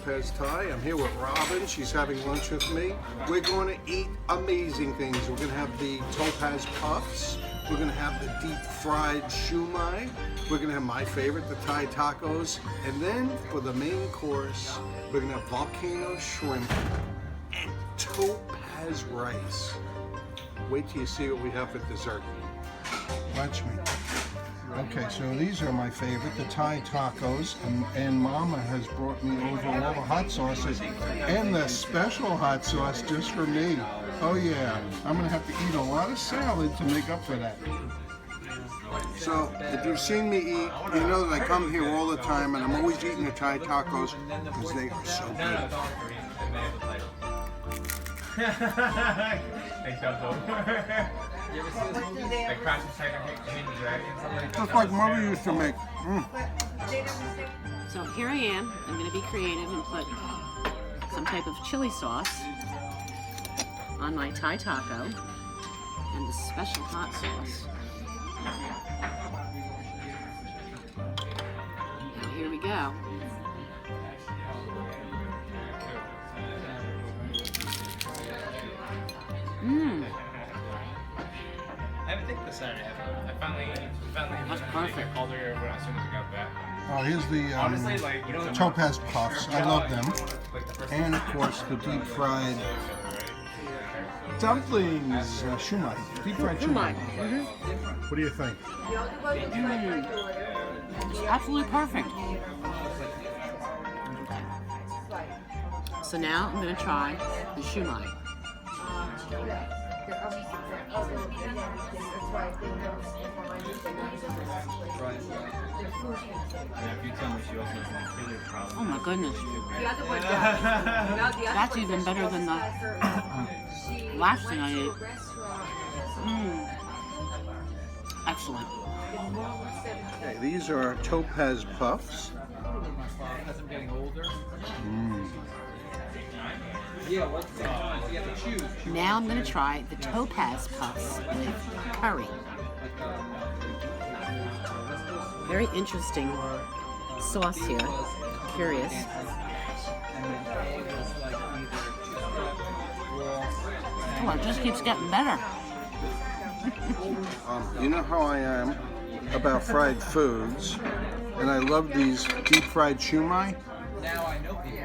Topaz Thai. I'm here with Robin. She's having lunch with me. We're going to eat amazing things. We're going to have the Topaz puffs. We're going to have the deep fried shumai. We're going to have my favorite, the Thai tacos. And then for the main course, we're going to have volcano shrimp and Topaz rice. Wait till you see what we have for dessert. Watch me. Okay, so these are my favorite, the Thai tacos, and Mama has brought me over all the hot sauces and the special hot sauce just for me. Oh yeah, I'm gonna have to eat a lot of salad to make up for that. So, if you've seen me eat, you know that I come here all the time and I'm always eating the Thai tacos because they are so good. You ever see this movie? Like Crash of Hidden Dragon? Just like Mother used to make. So here I am. I'm going to be creative and put some type of chili sauce on my Thai taco and the special hot sauce. Now here we go. Mmm. I haven't taken the Saturday. I finally That's perfect. called her as soon as I got back. Oh, here's the Honestly, like, you know, Topaz puffs. I love them. like the first And of course the deep fried dumplings, shumai. Deep fried shumai. What do you think? It's absolutely perfect. So now I'm going to try the shumai. Oh my goodness. That's even better than the last thing I ate. Excellent. Okay, these are Topaz puffs. as I'm getting older. Yeah, what's you have to choose. Now I'm going to try the Topaz puffs with curry. Very interesting sauce here. Curious. Oh, it just keeps getting better. You know how I am about fried foods, and I love these deep fried shumai. Now I know people.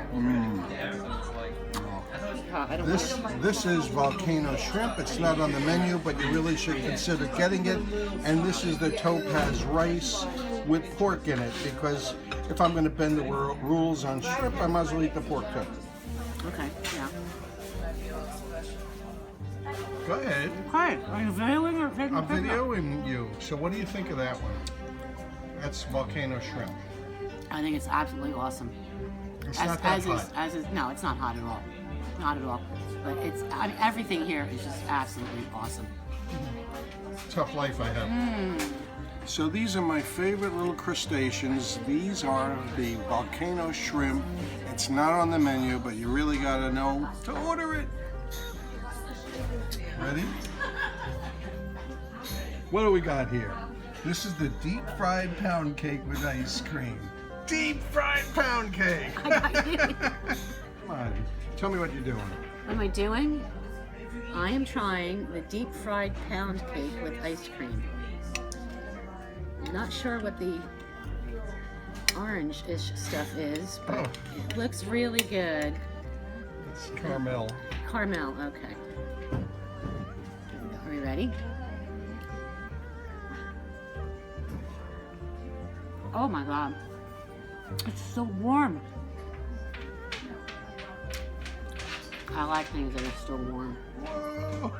This is volcano shrimp. It's not on the menu, but you really should consider getting it. And this is the Topaz rice with pork in it, because if I'm going to bend the rules on shrimp, I might as well eat the pork too. Okay, yeah. Go ahead. Hi, are you videoing or taking a I'm picture? videoing you. So what do you think of that one? That's volcano shrimp. I think it's absolutely awesome. It's not that hot. No, it's not hot at all. Not at all. But I mean, everything here is just absolutely awesome. Tough life I have. So these are my favorite little crustaceans. These are the volcano shrimp. It's not on the menu, but you really gotta know to order it. Ready? What do we got here? This is the deep fried pound cake with ice cream. Deep fried pound cake! Come on, tell me what you're doing. What am I doing? I am trying the deep fried pound cake with ice cream. I'm not sure what the orange-ish stuff is, but it looks really good. It's caramel. Caramel, okay. Are we ready? Oh my God. It's so warm. I like things that are still warm. Whoa.